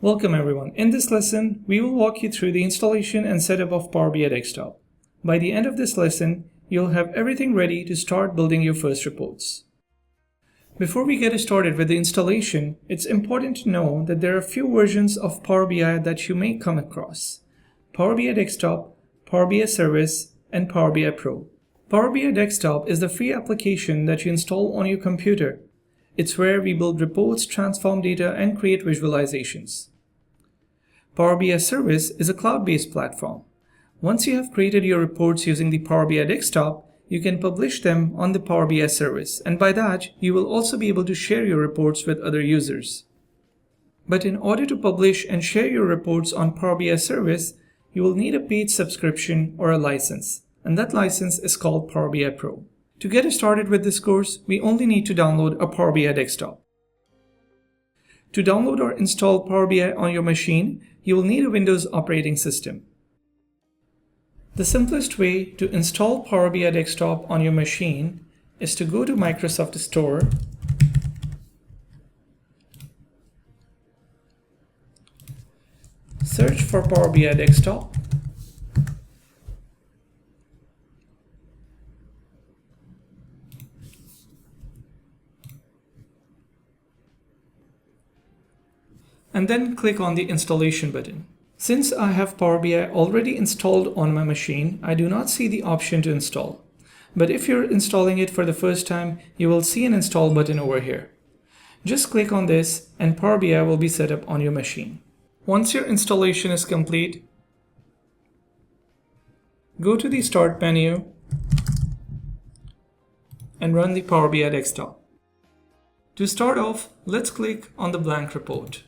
Welcome everyone. In this lesson, we will walk you through the installation and setup of Power BI Desktop. By the end of this lesson, you'll have everything ready to start building your first reports. Before we get started with the installation, it's important to know that there are a few versions of Power BI that you may come across: Power BI Desktop, Power BI Service, and Power BI Pro. Power BI Desktop is the free application that you install on your computer. It's where we build reports, transform data, and create visualizations. Power BI Service is a cloud-based platform. Once you have created your reports using the Power BI Desktop, you can publish them on the Power BI Service, and by that, you will also be able to share your reports with other users. But in order to publish and share your reports on Power BI Service, you will need a paid subscription or a license, and that license is called Power BI Pro. To get started with this course, we only need to download a Power BI Desktop. To download or install Power BI on your machine, you will need a Windows operating system. The simplest way to install Power BI Desktop on your machine is to go to Microsoft Store, search for Power BI Desktop, and then click on the installation button. Since I have Power BI already installed on my machine, I do not see the option to install. But if you're installing it for the first time, you will see an install button over here. Just click on this and Power BI will be set up on your machine. Once your installation is complete, go to the Start menu and run the Power BI Desktop. To start off, let's click on the blank report.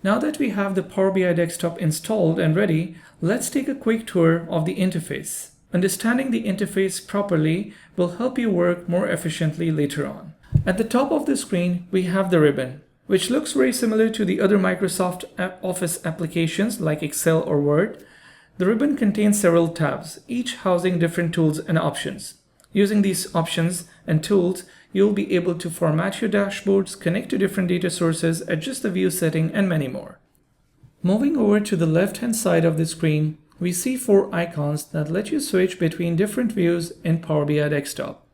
Now that we have the Power BI Desktop installed and ready, let's take a quick tour of the interface. Understanding the interface properly will help you work more efficiently later on. At the top of the screen, we have the ribbon, which looks very similar to the other Microsoft Office applications like Excel or Word. The ribbon contains several tabs, each housing different tools and options. Using these options and tools, you'll be able to format your dashboards, connect to different data sources, adjust the view setting, and many more. Moving over to the left-hand side of the screen, we see 4 icons that let you switch between different views in Power BI Desktop.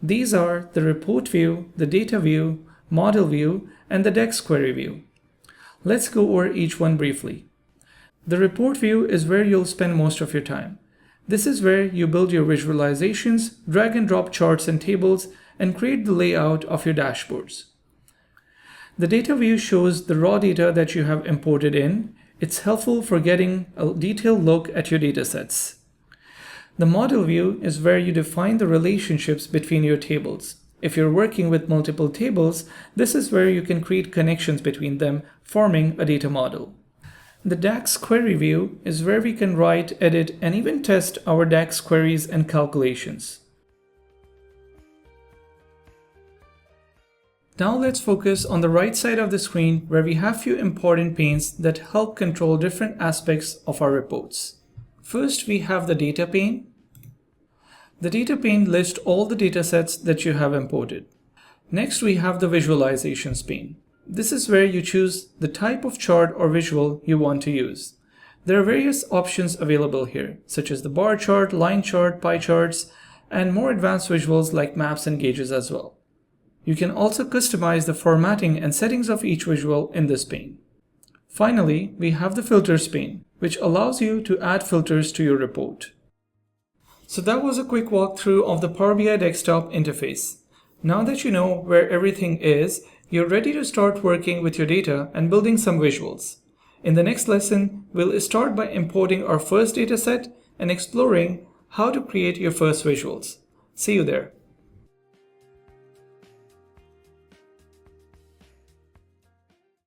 These are the Report View, the Data View, Model View, and the DAX Query View. Let's go over each one briefly. The Report View is where you'll spend most of your time. This is where you build your visualizations, drag and drop charts and tables, and create the layout of your dashboards. The Data View shows the raw data that you have imported in. It's helpful for getting a detailed look at your datasets. The Model View is where you define the relationships between your tables. If you're working with multiple tables, this is where you can create connections between them, forming a data model. The DAX Query View is where we can write, edit, and even test our DAX queries and calculations. Now let's focus on the right side of the screen where we have few important panes that help control different aspects of our reports. First, we have the Data pane. The Data pane lists all the datasets that you have imported. Next, we have the Visualizations pane. This is where you choose the type of chart or visual you want to use. There are various options available here, such as the bar chart, line chart, pie charts, and more advanced visuals like maps and gauges as well. You can also customize the formatting and settings of each visual in this pane. Finally, we have the Filters pane, which allows you to add filters to your report. So that was a quick walkthrough of the Power BI Desktop interface. Now that you know where everything is, you're ready to start working with your data and building some visuals. In the next lesson, we'll start by importing our first dataset and exploring how to create your first visuals. See you there.